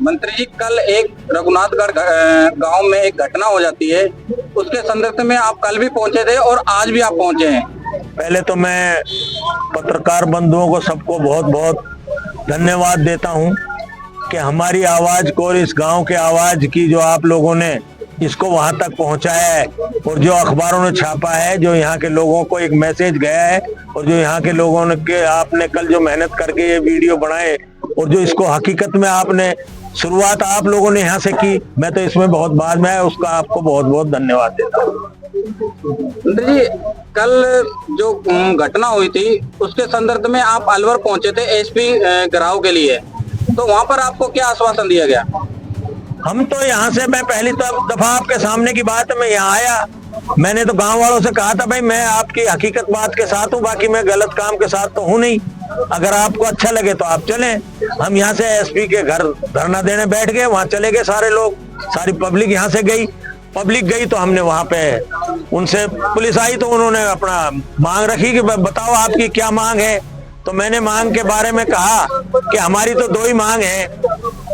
मंत्री जी, कल एक रघुनाथगढ़ गांव में एक घटना हो जाती है, उसके संदर्भ में आप कल भी पहुंचे थे और आज भी आप पहुंचे हैं। पहले तो मैं पत्रकार बंधुओं को सबको बहुत बहुत धन्यवाद देता हूं कि हमारी आवाज को और इस गांव के आवाज की जो आप लोगों ने इसको वहां तक पहुंचाया है और जो अखबारों ने छापा है, जो यहाँ के लोगों को एक मैसेज गया है और जो यहाँ के लोगों ने के आपने कल जो मेहनत करके ये वीडियो बनाए और जो इसको हकीकत में आपने शुरुआत आप लोगों ने यहाँ से की, मैं तो इसमें बहुत बाद में है, उसका आपको बहुत बहुत धन्यवाद देता हूँ। जी, कल जो घटना हुई थी उसके संदर्भ में आप अलवर पहुंचे थे एसपी घराव के लिए, तो वहां पर आपको क्या आश्वासन दिया गया? हम तो यहाँ से, मैं पहली दफा आपके सामने की बात है, मैं यहाँ आया, मैंने तो गांव वालों से कहा था भाई मैं आपकी हकीकत बात के साथ हूँ, बाकी मैं गलत काम के साथ तो हूँ नहीं, अगर आपको अच्छा लगे तो आप चलें। हम यहाँ से एसपी के घर धरना देने बैठ गए, वहां चले गए सारे लोग, सारी पब्लिक यहाँ से गई, पब्लिक गई तो हमने वहां पे उनसे, पुलिस आई तो उन्होंने अपना मांग रखी कि बताओ आपकी क्या मांग है। तो मैंने मांग के बारे में कहा कि हमारी तो दो ही मांग है,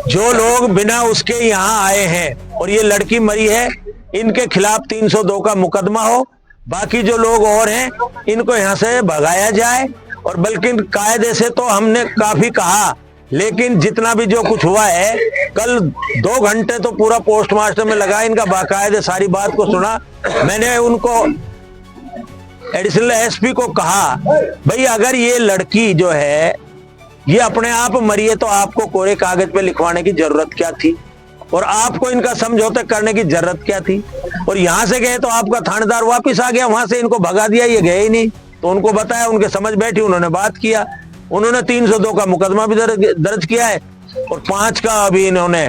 जो लोग बिना उसके यहाँ आए हैं और ये लड़की मरी है, इनके खिलाफ 302 का मुकदमा हो, बाकी जो लोग और हैं इनको यहाँ से भगाया जाए। और बल्कि कायदे से तो हमने काफी कहा, लेकिन जितना भी जो कुछ हुआ है, कल 2 घंटे तो पूरा पोस्टमास्टर में लगा, इनका बाकायदे सारी बात को सुना। मैंने उनको एडिशनल एसपी को कहा भाई अगर ये लड़की जो है ये अपने आप मरी है तो आपको कोरे कागज पे लिखवाने की जरूरत क्या थी और आपको इनका समझौता करने की जरूरत क्या थी। और यहाँ से गए तो आपका थानेदार वापस आ गया, वहां से इनको भगा दिया, ये गए ही नहीं। तो उनको बताया, उनके समझ बैठी, उन्होंने बात किया, उन्होंने 302 का मुकदमा भी दर्ज किया है और 5 का अभी इन्होंने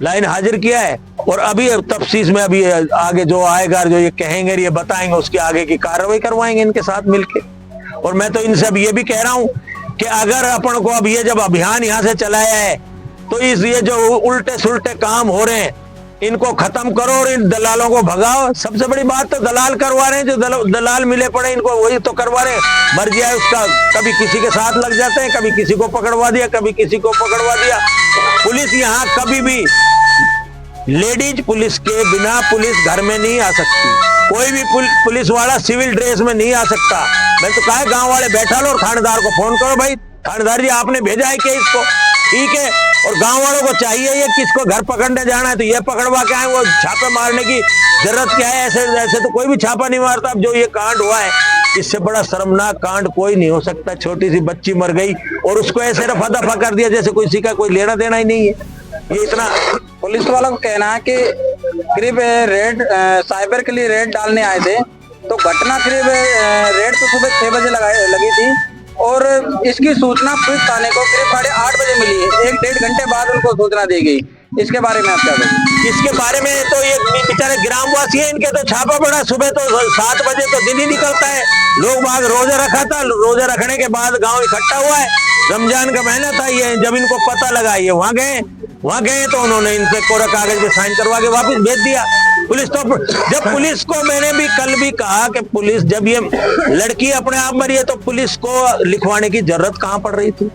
लाइन हाजिर किया है। और अभी तफ्सीस में अभी आगे जो आएगा, जो ये कहेंगे ये बताएंगे, उसके आगे की कार्रवाई करवाएंगे इनके साथ मिलके। और मैं तो इनसे अब ये भी कह रहा हूं कि अगर अपन को अब ये जब अभियान यहाँ से चलाया है तो इस ये जो उल्टे सुल्टे काम हो रहे हैं इनको खत्म करो और इन दलालों को भगाओ। सबसे बड़ी बात तो दलाल करवा रहे हैं, जो दलाल मिले पड़े इनको वही तो करवा रहे हैं। मर्जी है उसका, कभी किसी के साथ लग जाते हैं, कभी किसी को पकड़वा दिया, कभी किसी को पकड़वा दिया। पुलिस यहाँ कभी भी, लेडीज पुलिस के बिना पुलिस घर में नहीं आ सकती, कोई भी पुलिस वाला सिविल ड्रेस में नहीं आ सकता। मैं तो कहा गांव वाले बैठा लो और थानेदार को फोन करो, भाई थानेदार जी आपने भेजा है केस को, ठीक है, और गांव वालों को चाहिए ये किसको घर पकड़ने जाना है तो ये पकड़वा के आए, वो छापे मारने की जरूरत क्या है? ऐसे तो कोई भी छापा नहीं मारता। अब जो ये कांड हुआ है, इससे बड़ा शर्मनाक कांड कोई नहीं हो सकता। छोटी सी बच्ची मर गई और उसको ऐसे रफा दफा कर दिया जैसे कोई किसी का कोई लेना देना ही नहीं है। ये इतना, पुलिस वालों को कहना है कि करीब रेड साइबर के लिए रेड डालने आए थे, तो घटना करीब रेड तो सुबह 6 बजे लगी थी और इसकी सूचना पुलिस थाने को करीब 8:30 बजे मिली है। 1-1.5 घंटे बाद उनको सूचना दी गई। इसके बारे में आप क्या कहेंगे? इसके बारे में तो ये बेचारे ग्रामवासी हैं, इनके तो छापा पड़ा, सुबह तो 7 बजे तो दिन ही निकलता है। लोग बाग रोजा रखा था, रोजा रखने के बाद गांव इकट्ठा हुआ है, रमजान का महीना था ये, जब इनको पता लगा ये वहां गए तो उन्होंने इनसे कोरा कागज पे साइन करवा के वापस भेज दिया। पुलिस तो, जब पुलिस को मैंने भी कल भी कहा कि पुलिस, जब ये लड़की अपने आप मरी है तो पुलिस को लिखवाने की जरूरत कहाँ पड़ रही थी?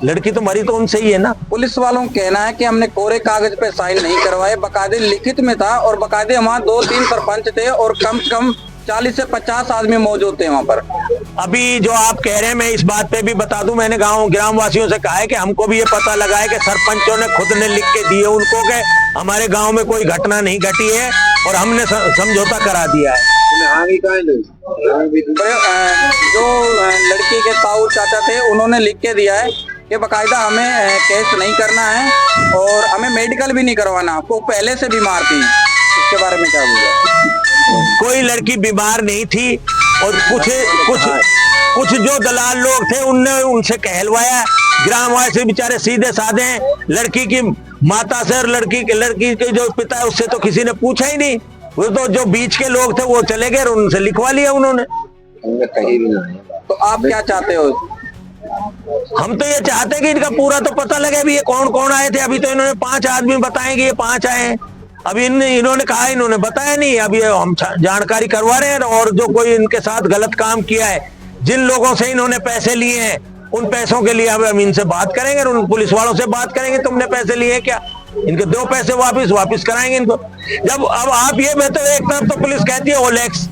लड़की तो मरी तो उनसे ही है ना। पुलिस वालों का कहना है कि हमने कोरे कागज पे साइन नहीं करवाए, बकायदे लिखित में था और बकायदे वहाँ 2-3 सरपंच थे और कम से कम 40 से 50 आदमी मौजूद थे वहाँ पर। अभी जो आप कह रहे हैं, मैं इस बात पे भी बता दूं, मैंने ग्रामवासियों से कहा है कि हमको भी ये पता लगा है कि सरपंचों ने खुद ने लिख के दिए उनको कि हमारे गांव में कोई घटना नहीं घटी है और हमने समझौता करा दिया है। जो लड़की के ताऊ चाचा थे उन्होंने लिख के दिया है कि बकायदा हमें केस नहीं करना है और हमें मेडिकल भी नहीं करवाना, वो पहले से बीमार थी। इसके बारे में क्या बोलिए? कोई लड़की बीमार नहीं थी और कुछ जो दलाल लोग थे उनने उनसे कहलवाया। ग्रामवासी बेचारे सीधे साधे हैं, लड़की की माता से और लड़की के जो पिता है उससे तो किसी ने पूछा ही नहीं। वो तो जो बीच के लोग थे वो चले गए और उनसे लिखवा लिया उन्होंने। तो आप क्या चाहते हो? हम तो ये चाहते हैं कि इनका पूरा तो पता लगे भी ये कौन कौन आए थे। अभी तो इन्होंने 5 आदमी बताएंगे ये 5 आए हैं, अभी इन्होंने कहा, इन्होंने बताया नहीं। अभी हम जानकारी करवा रहे हैं और जो कोई इनके साथ गलत काम किया है, जिन लोगों से इन्होंने पैसे लिए हैं, उन पैसों के लिए अब हम इनसे बात करेंगे और उन पुलिस वालों से बात करेंगे, तुमने पैसे लिए क्या। इनके दो पैसे वापिस कराएंगे इनको। जब अब आप ये बेहतर, एक तरफ तो पुलिस कहती है ओलेक्स,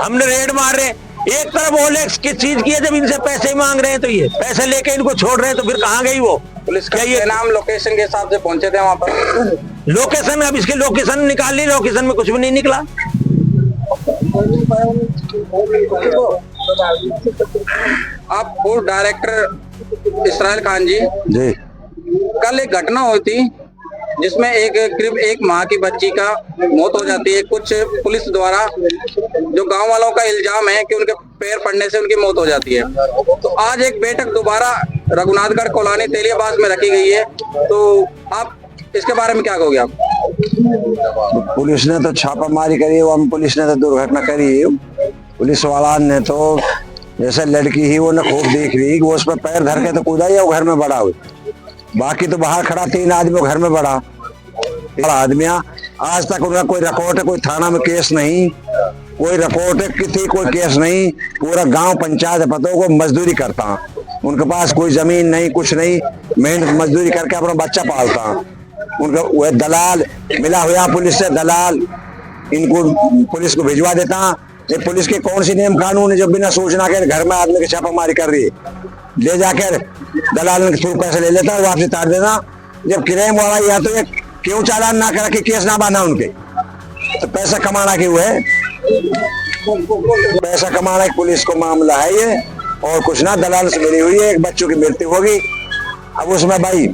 हमने रेड मार रहे, एक तरफ ओलेक्स किस चीज की है, जब इनसे पैसे ही मांग रहे हैं तो ये पैसे लेके इनको छोड़ रहे हैं, तो फिर कहाँ गई वो पुलिस का? ये नाम लोकेशन के हिसाब से पहुंचे थे वहां पर। लोकेशन, अब इसकी लोकेशन निकाल ली, लोकेशन में कुछ भी नहीं निकला। आप फूड डायरेक्टर इसराइल खान जी, कल एक घटना हुई थी जिसमें करीब 1 माह की बच्ची का मौत हो जाती है। कुछ पुलिस द्वारा, जो गांव वालों का इल्जाम है कि उनके पैर पड़ने से उनकी मौत हो जाती है। तो आज एक बैठक दोबारा रघुनाथगढ़ कोलानी तेलियाबाद में रखी गई है, तो आप इसके बारे में क्या कहोगे आप? पुलिस ने तो छापामारी करी, वो पुलिस ने तो दुर्घटना करी। पुलिस वाला ने तो जैसे लड़की ही वो न खूब देख रही, वो उस पर पैर धर के तो कूदा ही, वो घर में बड़ा हुई। बाकी तो बाहर खड़ा 3 आदमी, घर में बड़ा आदमी। आज तक उनका कोई रिकॉर्ड है, कोई थाना में केस नहीं, कोई रिकॉर्ड है किसी, कोई केस नहीं। पूरा गांव पंचायत पता को मजदूरी करता, उनके पास कोई जमीन नहीं, कुछ नहीं, मेहनत मजदूरी करके अपना बच्चा पालता। उनका वह दलाल मिला हुआ, पुलिस से दलाल इनको पुलिस को भिजवा देता। ये पुलिस के कौन सी नियम कानून है जो बिना सूचना के घर में आदमी की छापामारी कर रही है? ले जाकर दलाल के थ्रू पैसे ले लेता है, वापसी तार देना। जब क्राइम वाला या तो ये क्यों चालान ना करा कि केस ना बांधा उनके, तो पैसा कमाना क्यों है? पैसा कमाना एक पुलिस को मामला है ये, और कुछ ना। दलाल से मिली हुई है, एक बच्चों की मृत्यु होगी। अब उसमें भाई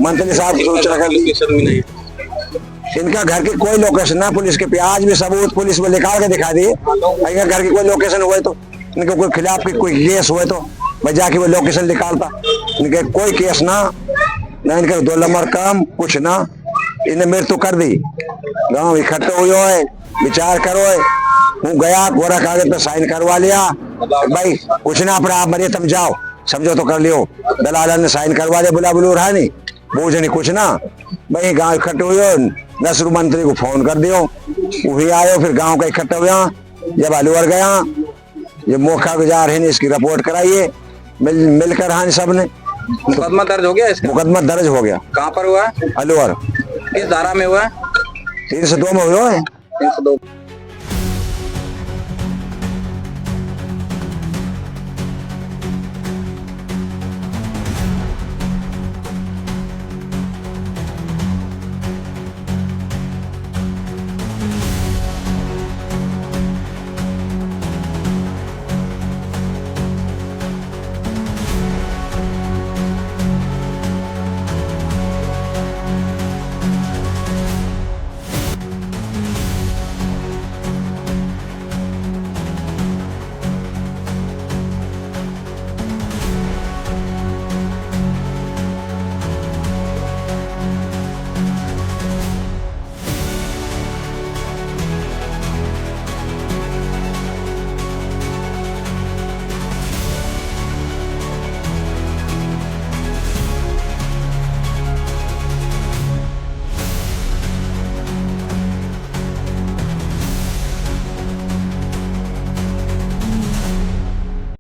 मंत्री साहब सूचना कर दी, इनका घर की कोई लोकेशन ना पुलिस के, आज भी सबूत पुलिस में निकाल के दिखा दिए। इनका घर की कोई लोकेशन हुए तो, इनके कोई खिलाफ की कोई केस हुए तो मैं जाके वो लोकेशन निकालता। इनके कोई केस ना इनके 2 नंबर काम कुछ ना, इन्हें मृत्यु कर दी। गांव इकट्ठे हुए है, विचार करो। हूँ गया, कोरा कागज पे साइन करवा लिया, भाई कुछ ना अपना आप मरिए, तुम जाओ, समझो तो कर लियो। दलाल ने साइन करवा दिया, बुला बुलू रहा नहीं, बोझ नहीं कुछ ना। भाई गांव इकट्ठे हुए, नसरू मंत्री को फोन कर दियो, वही आयो, फिर गांव का इकट्ठा हुआ। जब अलवर गया, जब मौका गुजार है इसकी रिपोर्ट कराइए, मिलकर हाँ सब ने। मुकदमा दर्ज हो गया इसका? मुकदमा दर्ज हो गया। कहाँ पर हुआ है? अलवर। किस धारा में हुआ है? 302 में हुआ है। 302।